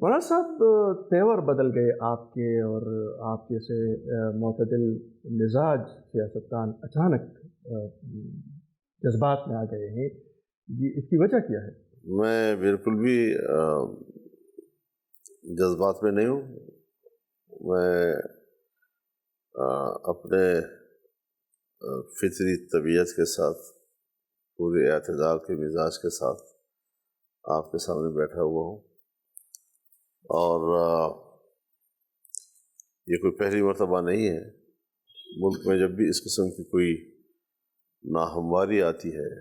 مولانا صاحب تیور بدل گئے آپ کے، اور آپ جیسے معتدل مزاج سیاستدان اچانک جذبات میں آ گئے ہیں، یہ اس کی وجہ کیا ہے؟ میں بالکل بھی جذبات میں نہیں ہوں. میں اپنے فطری طبیعت کے ساتھ، پورے اعتدال کے مزاج کے ساتھ آپ کے سامنے بیٹھا ہوا ہوں. اور یہ کوئی پہلی مرتبہ نہیں ہے. ملک میں جب بھی اس قسم کی کوئی ناہمواری آتی ہے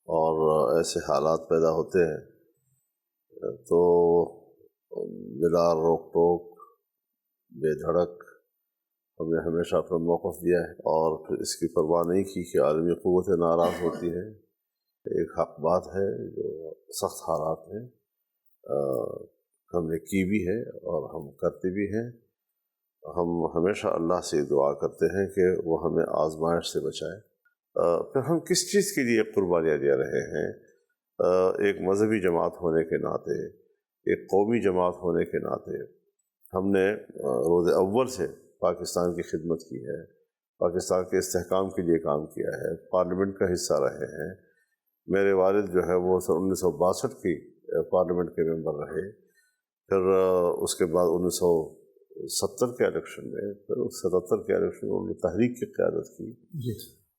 اور ایسے حالات پیدا ہوتے ہیں تو بلا روک ٹوک بے دھڑک ہم نے ہمیشہ اپنا موقف دیا ہے، اور پھر اس کی پرواہ نہیں کی کہ عالمی قوتیں ناراض ہوتی ہیں. ایک حق بات ہے جو سخت حالات میں ہم نے کی بھی ہے اور ہم کرتے بھی ہیں. ہم ہمیشہ اللہ سے دعا کرتے ہیں کہ وہ ہمیں آزمائش سے بچائے. پھر ہم کس چیز کے لیے قربانیاں دے رہے ہیں؟ ایک مذہبی جماعت ہونے کے ناطے، ایک قومی جماعت ہونے کے ناطے ہم نے روز اول سے پاکستان کی خدمت کی ہے، پاکستان کے استحکام کے لیے کام کیا ہے، پارلیمنٹ کا حصہ رہے ہیں. میرے والد جو ہے وہ 1962 کی پارلیمنٹ کے ممبر رہے. پھر اس کے بعد 1970 کے الیکشن میں، پھر 77 کے الیکشن میں انہوں نے تحریک کی قیادت کی.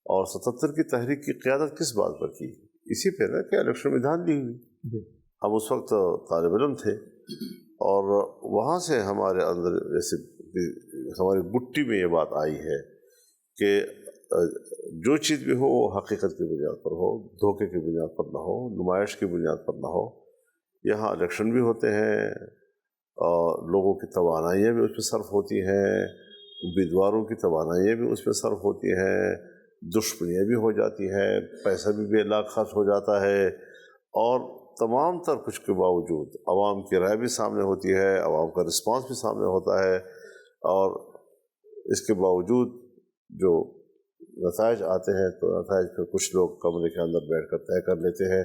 اور 77 کی تحریک کی قیادت کس بات پر کی؟ اسی پہ نا کہ الیکشن میں دھاندلی ہوئی. ہم اس وقت طالب علم تھے، اور وہاں سے ہمارے اندر جیسے ہماری گٹی میں یہ بات آئی ہے کہ جو چیز بھی ہو وہ حقیقت کی بنیاد پر ہو، دھوکے کی بنیاد پر نہ ہو، نمائش کی بنیاد پر نہ ہو. یہاں الیکشن بھی ہوتے ہیں اور لوگوں کی توانائیاں بھی اس پہ صرف ہوتی ہیں، امیدواروں کی توانائیاں بھی اس پہ صرف ہوتی ہیں، دشمنیاں بھی ہو جاتی ہیں، پیسہ بھی بے لاکھ خرچ ہو جاتا ہے. اور تمام تر کچھ کے باوجود عوام کی رائے بھی سامنے ہوتی ہے، عوام کا رسپانس بھی سامنے ہوتا ہے، اور اس کے باوجود جو نتائج آتے ہیں تو نتائج پھر کچھ لوگ کمرے کے اندر بیٹھ کر طے کر لیتے ہیں.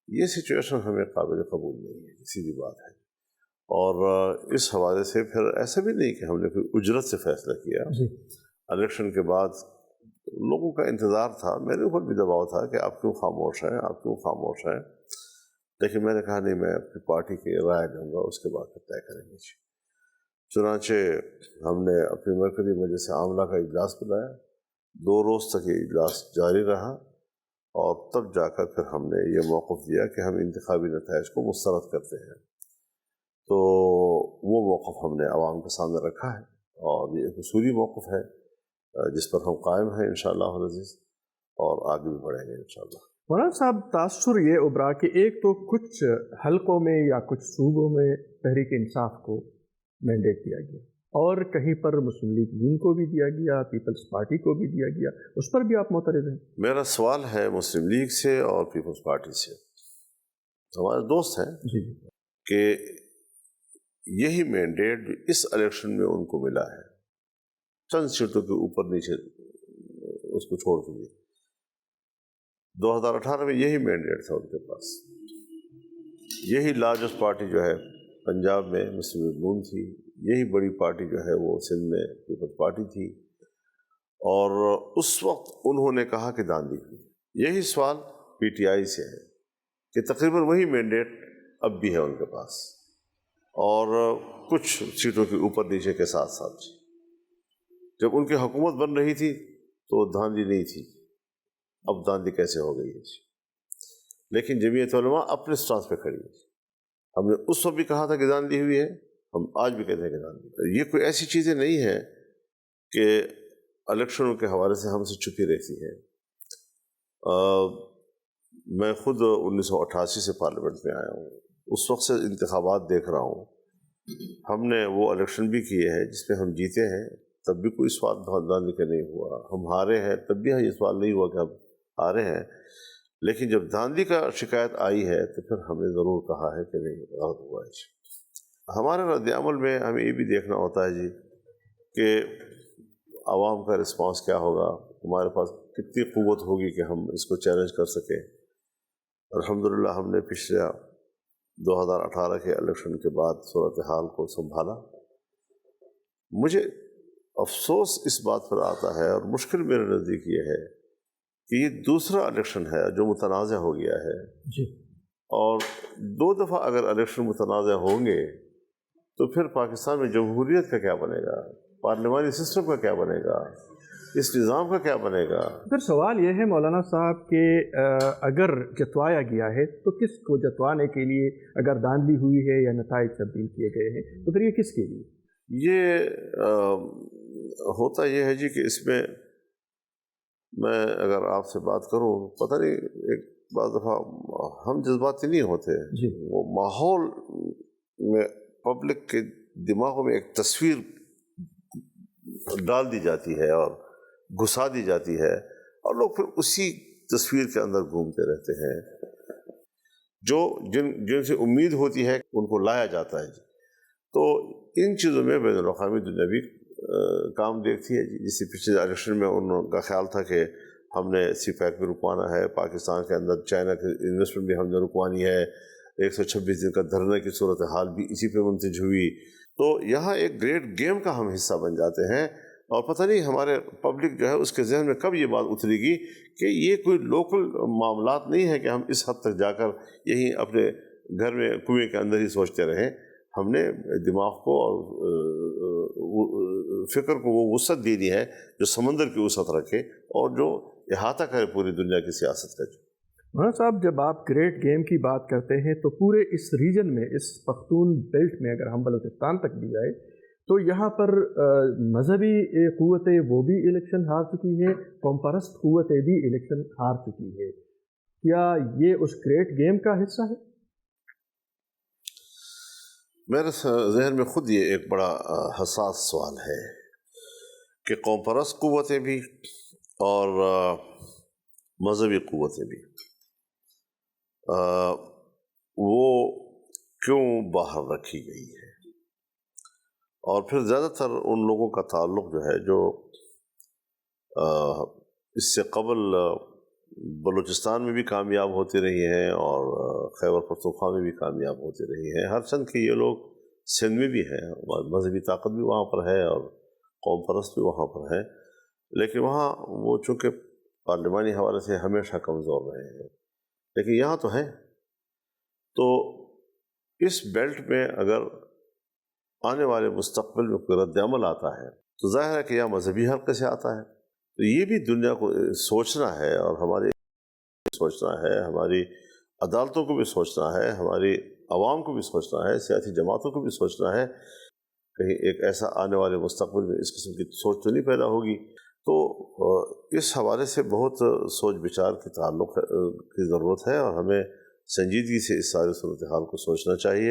یہ سچویشن ہمیں قابل قبول نہیں ہے، سیدھی بات ہے. اور اس حوالے سے پھر ایسا بھی نہیں کہ ہم نے کوئی اجرت سے فیصلہ کیا. الیکشن کے بعد لوگوں کا انتظار تھا، میرے اوپر بھی دباؤ تھا کہ آپ کیوں خاموش ہیں، آپ کیوں خاموش ہیں. لیکن میں نے کہا نہیں، میں اپنی پارٹی کی رائے دوں گا، اس کے بعد پھر طے کریں گے. چنانچہ ہم نے اپنی مرکزی مجلس عاملہ کا اجلاس بلایا. 2 روز تک یہ اجلاس جاری رہا، اور تب جا کر پھر ہم نے یہ موقف دیا کہ ہم انتخابی نتائج کو مسترد کرتے ہیں. تو وہ موقف ہم نے عوام کے سامنے رکھا ہے، اور یہ ایک اصولی موقف ہے جس پر ہم قائم ہیں انشاءاللہ العزیز، اور آگے بھی بڑھیں گے انشاءاللہ. مولانا صاحب، تاثر یہ ابھرا کہ ایک تو کچھ حلقوں میں یا کچھ صوبوں میں تحریک انصاف کو مینڈیٹ دیا گیا، اور کہیں پر مسلم لیگ نون کو بھی دیا گیا، پیپلز پارٹی کو بھی دیا گیا. اس پر بھی آپ معترض ہیں؟ میرا سوال ہے مسلم لیگ سے اور پیپلز پارٹی سے، ہمارے دوست ہیں، کہ یہی مینڈیٹ اس الیکشن میں ان کو ملا ہے، چند سیٹوں کے اوپر نیچے اس کو چھوڑ دیجیے. 2018 میں یہی مینڈیٹ تھا ان کے پاس. یہی لارجسٹ پارٹی جو ہے پنجاب میں مسلم لیگ نون تھی، یہی بڑی پارٹی جو ہے وہ سندھ میں پیپلز پارٹی تھی. اور اس وقت انہوں نے کہا کہ دھاندلی ہوئی. یہی سوال پی ٹی آئی سے ہے کہ تقریباً وہی مینڈیٹ اب بھی ہے ان کے پاس، اور کچھ سیٹوں کے اوپر نیچے کے ساتھ ساتھ. جب ان کی حکومت بن رہی تھی تو دھاندلی نہیں تھی، اب دھاندلی کیسے ہو گئی ہے؟ لیکن جمعیت علماء اپنے سٹانس پہ کھڑی ہے. ہم نے اس وقت بھی کہا تھا کہ دھاندلی ہوئی ہے، ہم آج بھی کہتے ہیں کہ دھاندلی. یہ کوئی ایسی چیزیں نہیں ہیں کہ الیکشنوں کے حوالے سے ہم سے چھپی رہتی ہے. میں خود 1988 سے پارلیمنٹ میں آیا ہوں، اس وقت سے انتخابات دیکھ رہا ہوں. ہم نے وہ الیکشن بھی کیے ہیں جس پہ ہم جیتے ہیں، تب بھی کوئی سوال دھاندلی کا نہیں ہوا. ہم ہارے ہیں تب بھی یہ سوال نہیں ہوا کہ ہم ہارے ہیں. لیکن جب دھاندلی کا شکایت آئی ہے تو پھر ہم نے ضرور کہا ہے کہ نہیں، غلط ہوا ہے. ہمارے رد عمل میں ہمیں یہ بھی دیکھنا ہوتا ہے جی کہ عوام کا رسپانس کیا ہوگا، ہمارے پاس کتنی قوت ہوگی کہ ہم اس کو چیلنج کر سکیں. الحمدللہ ہم نے پچھلا 2018 کے الیکشن کے بعد صورتحال کو سنبھالا. مجھے افسوس اس بات پر آتا ہے اور مشکل میرے نزدیک یہ ہے کہ یہ دوسرا الیکشن ہے جو متنازع ہو گیا ہے. جی. اور 2 دفعہ اگر الیکشن متنازع ہوں گے تو پھر پاکستان میں جمہوریت کا کیا بنے گا، پارلیمانی سسٹم کا کیا بنے گا، اس نظام کا کیا بنے گا؟ پھر سوال یہ ہے مولانا صاحب کہ اگر جتوایا گیا ہے تو کس کو جتوانے کے لیے، اگر دھاندلی ہوئی ہے یا نتائج تبدیل کیے گئے ہیں تو پھر یہ کس کے لیے؟ یہ ہوتا یہ ہے جی کہ اس میں اگر آپ سے بات کروں، پتہ نہیں، ایک بعض دفعہ ہم جذباتی نہیں ہوتے. جی. وہ ماحول میں پبلک کے دماغوں میں ایک تصویر ڈال دی جاتی ہے اور گھسا دی جاتی ہے اور لوگ پھر اسی تصویر کے اندر گھومتے رہتے ہیں. جن سے امید ہوتی ہے ان کو لایا جاتا ہے. تو ان چیزوں میں بین الاقوامی دنیا بھی کام دیکھتی ہے. جیسے پچھلے الیکشن میں ان کا خیال تھا کہ ہم نے سی پیک بھی رکوانا ہے، پاکستان کے اندر چائنا کی انویسٹمنٹ بھی ہم نے رکوانی ہے، 126 دن کا دھرنے کی صورتحال بھی اسی پہ منتج ہوئی. تو یہاں ایک گریٹ گیم کا ہم حصہ بن جاتے ہیں اور پتہ نہیں ہمارے پبلک جو ہے اس کے ذہن میں کب یہ بات اترے گی کہ یہ کوئی لوکل معاملات نہیں ہے کہ ہم اس حد تک جا کر یہیں اپنے گھر میں کنویں کے اندر ہی سوچتے رہیں. ہم نے دماغ کو اور فکر کو وہ وسعت دینی ہے جو سمندر کی وسعت رکھے اور جو احاطہ کرے پوری دنیا کی سیاست کا. مولانا صاحب، جب آپ گریٹ گیم کی بات کرتے ہیں تو پورے اس ریجن میں، اس پختون بیلٹ میں، اگر ہم بلوچستان تک بھی جائے تو یہاں پر مذہبی قوتیں وہ بھی الیکشن ہار چکی ہیں، قوم پرست قوتیں بھی الیکشن ہار چکی ہے. کیا یہ اس گریٹ گیم کا حصہ ہے؟ میرے ذہن میں خود یہ ایک بڑا حساس سوال ہے کہ قوم پرست قوتیں بھی اور مذہبی قوتیں بھی وہ کیوں باہر رکھی گئی ہے، اور پھر زیادہ تر ان لوگوں کا تعلق جو ہے جو اس سے قبل بلوچستان میں بھی کامیاب ہوتی رہی ہیں اور خیبر پختونخوا میں بھی کامیاب ہوتی رہی ہیں. ہر چند کے یہ لوگ سندھ میں بھی ہیں، مذہبی طاقت بھی وہاں پر ہے اور قوم پرست بھی وہاں پر ہے، لیکن وہاں وہ چونکہ پارلیمانی حوالے سے ہمیشہ کمزور رہے ہیں. لیکن یہاں تو ہیں. تو اس بیلٹ میں اگر آنے والے مستقبل میں کوئی رد عمل آتا ہے تو ظاہر ہے کہ یہاں مذہبی حلقے سے آتا ہے. تو یہ بھی دنیا کو سوچنا ہے اور ہماری سوچنا ہے، ہماری عدالتوں کو بھی سوچنا ہے، ہماری عوام کو بھی سوچنا ہے، سیاسی جماعتوں کو بھی سوچنا ہے. کہیں ایک ایسا آنے والے مستقبل میں اس قسم کی سوچ تو نہیں پیدا ہوگی. تو اس حوالے سے بہت سوچ بچار کی تعلق کی ضرورت ہے اور ہمیں سنجیدگی سے اس سارے صورتحال کو سوچنا چاہیے.